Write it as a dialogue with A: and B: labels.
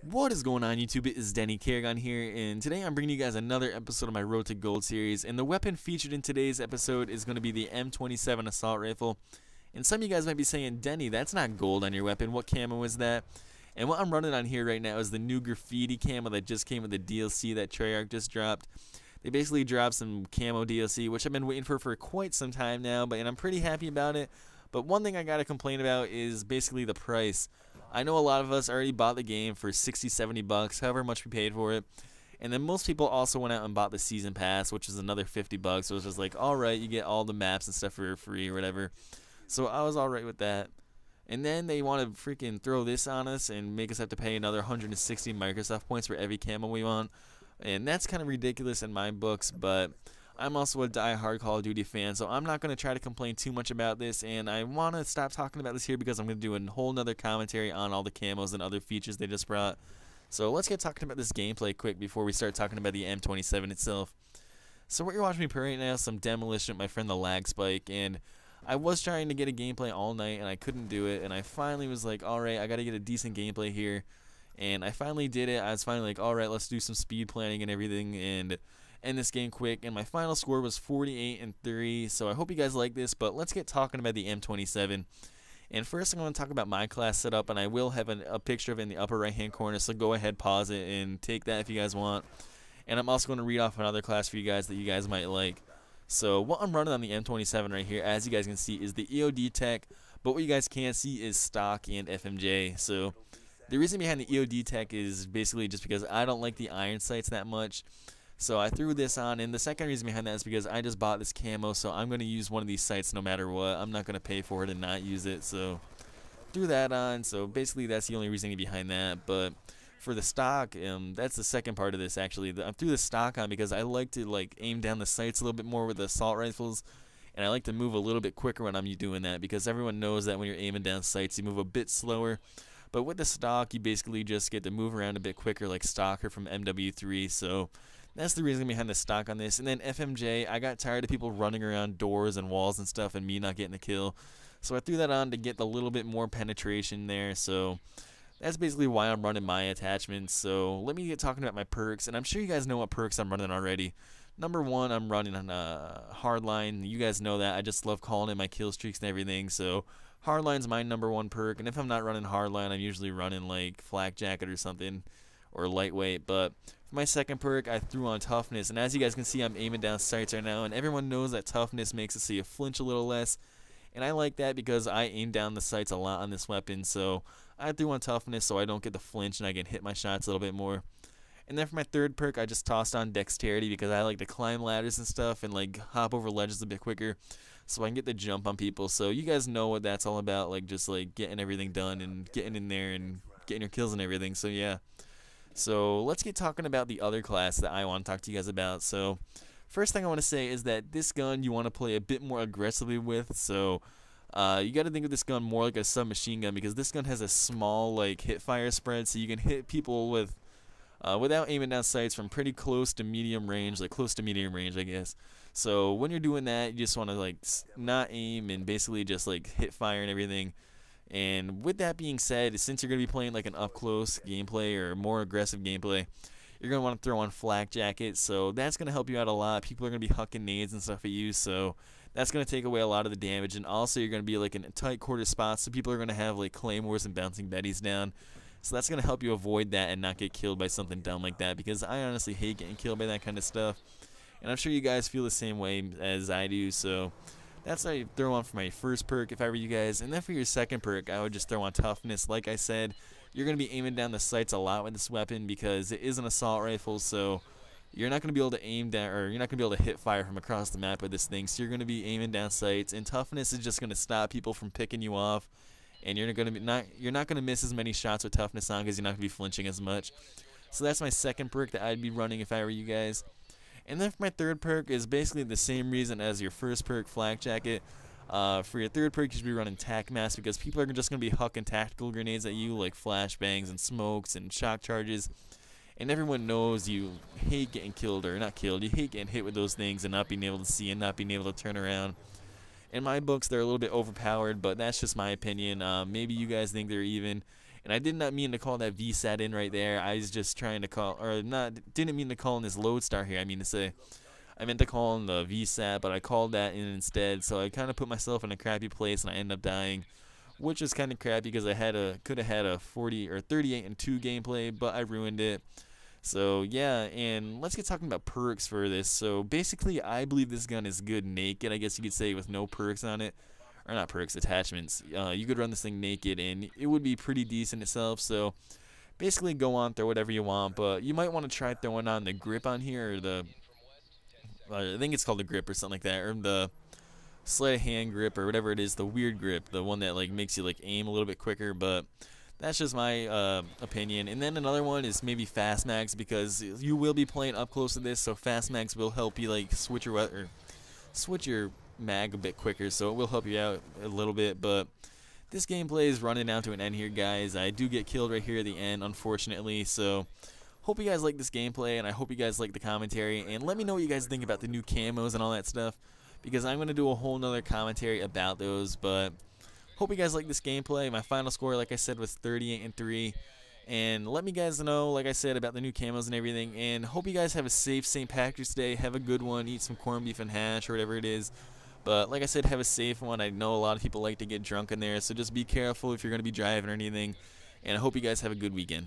A: What is going on, YouTube? It is Denny Kerrigan here, and today I'm bringing you guys another episode of my Road to Gold series. And the weapon featured in today's episode is going to be the M27 assault rifle. And some of you guys might be saying, Denny, that's not gold on your weapon. What camo is that? And what I'm running on here right now is the new graffiti camo that just came with the DLC that Treyarch just dropped. They basically dropped some camo DLC, which I've been waiting for quite some time now, and I'm pretty happy about it. But one thing I gotta complain about is basically the price. I know a lot of us already bought the game for 60, 70 bucks, however much we paid for it. And then most people also went out and bought the season pass, which is another 50 bucks. So it was just like, alright, you get all the maps and stuff for free or whatever. So I was alright with that. And then they want to freaking throw this on us and make us have to pay another 160 Microsoft points for every camo we want. And that's kind of ridiculous in my books, but I'm also a die-hard Call of Duty fan, so I'm not going to try to complain too much about this, and I want to stop talking about this here because I'm going to do a whole nother commentary on all the camos and other features they just brought. So let's get talking about this gameplay quick before we start talking about the M27 itself. So what you're watching me play right now is some Demolition with my friend the Lag Spike, and I was trying to get a gameplay all night, and I couldn't do it, and I finally was like, alright, I got to get a decent gameplay here, and I finally did it. I was finally like, alright, let's do some speed planning and everything, and end this game quick, and my final score was 48-3. So I hope you guys like this, but let's get talking about the M27. And first I'm going to talk about my class setup, and I will have a picture of it in the upper right hand corner, so go ahead, pause it, and take that if you guys want. And I'm also going to read off another class for you guys that you guys might like. So what I'm running on the M27 right here, as you guys can see, is the EOD tech, but what you guys can't see is stock and FMJ. So the reason behind the EOD tech is basically just because I don't like the iron sights that much. So I threw this on, and the second reason behind that is because I just bought this camo, so I'm going to use one of these sights no matter what. I'm not going to pay for it and not use it, so threw that on. So basically that's the only reasoning behind that. But for the stock, that's the second part of this actually. I threw the stock on because I like to aim down the sights a little bit more with the assault rifles, and I like to move a little bit quicker when I'm doing that because everyone knows that when you're aiming down sights you move a bit slower. But with the stock you basically just get to move around a bit quicker like Stalker from MW3, so that's the reason behind the stock on this. And then FMJ, I got tired of people running around doors and walls and stuff and me not getting a kill. So I threw that on to get a little bit more penetration there. So that's basically why I'm running my attachments. So let me get talking about my perks. And I'm sure you guys know what perks I'm running already. Number one, I'm running on Hardline. You guys know that. I just love calling in my kill streaks and everything. So Hardline's my number one perk. And if I'm not running Hardline, I'm usually running like Flak Jacket or something, or Lightweight. But for my second perk, I threw on Toughness, and as you guys can see, I'm aiming down sights right now, and everyone knows that Toughness makes it so you flinch a little less, and I like that because I aim down the sights a lot on this weapon. So I threw on Toughness so I don't get the flinch and I can hit my shots a little bit more. And then for my third perk, I just tossed on Dexterity because I like to climb ladders and stuff and hop over ledges a bit quicker so I can get the jump on people. So you guys know what that's all about, just getting everything done and getting in there and getting your kills and everything. So yeah. So let's get talking about the other class that I want to talk to you guys about. So first thing I want to say is that this gun you want to play a bit more aggressively with. So you got to think of this gun more like a submachine gun because this gun has a small hit fire spread, so you can hit people with without aiming down sights from pretty close to medium range, close to medium range, I guess. So when you're doing that, you just want to not aim and basically just hit fire and everything. And with that being said, since you're going to be playing an up-close gameplay or more aggressive gameplay, you're going to want to throw on Flak Jacket, so that's going to help you out a lot. People are going to be hucking nades and stuff at you, so that's going to take away a lot of the damage. And also you're going to be in a tight quarter spot, so people are going to have claymores and bouncing betties down. So that's going to help you avoid that and not get killed by something dumb like that, because I honestly hate getting killed by that kind of stuff. And I'm sure you guys feel the same way as I do, so that's what I throw on for my first perk if I were you guys. And then for your second perk, I would just throw on Toughness. Like I said, you're going to be aiming down the sights a lot with this weapon because it is an assault rifle, so you're not going to be able to aim down, or you're not going to be able to hit fire from across the map with this thing. So you're going to be aiming down sights, and Toughness is just going to stop people from picking you off, and you're not going to miss as many shots with Toughness on because you're not going to be flinching as much. So that's my second perk that I'd be running if I were you guys. And then for my third perk is basically the same reason as your first perk, Flak Jacket. For your third perk, you should be running Tac Mask because people are just going to be hucking tactical grenades at you like flashbangs and smokes and shock charges. And everyone knows you hate getting killed, or not killed, you hate getting hit with those things and not being able to see and not being able to turn around. In my books, they're a little bit overpowered, but that's just my opinion. Maybe you guys think they're even. And I did not mean to call that VSAT in right there. I was just trying to call, or not, didn't mean to call in this Lodestar here. I mean to say, I meant to call in the VSAT, but I called that in instead. So I kind of put myself in a crappy place, and I ended up dying, which is kind of crappy because I could have had a 40 or 38-2 gameplay, but I ruined it. So yeah, and let's get talking about perks for this. So basically, I believe this gun is good naked, I guess you could say, with no perks on it. Or not perks, attachments. You could run this thing naked, and it would be pretty decent itself. So basically, go on, throw whatever you want, but you might want to try throwing on the grip on here, or the, I think it's called the grip or something like that, or the sleight of hand grip, or whatever it is, the weird grip, the one that like makes you like aim a little bit quicker. But that's just my opinion. And then another one is maybe fast mags, because you will be playing up close to this, so fast mags will help you like switch your mag a bit quicker, so it will help you out a little bit. But this gameplay is running down to an end here, guys. I do get killed right here at the end, unfortunately. So hope you guys like this gameplay, and I hope you guys like the commentary, and let me know what you guys think about the new camos and all that stuff, because I'm going to do a whole nother commentary about those. But hope you guys like this gameplay. My final score, like I said, was 38-3. And let me guys know, like I said, about the new camos and everything. And hope you guys have a safe St. Patrick's Day. Have a good one. Eat some corned beef and hash or whatever it is. But like I said, have a safe one. I know a lot of people like to get drunk in there, so just be careful if you're going to be driving or anything. And I hope you guys have a good weekend.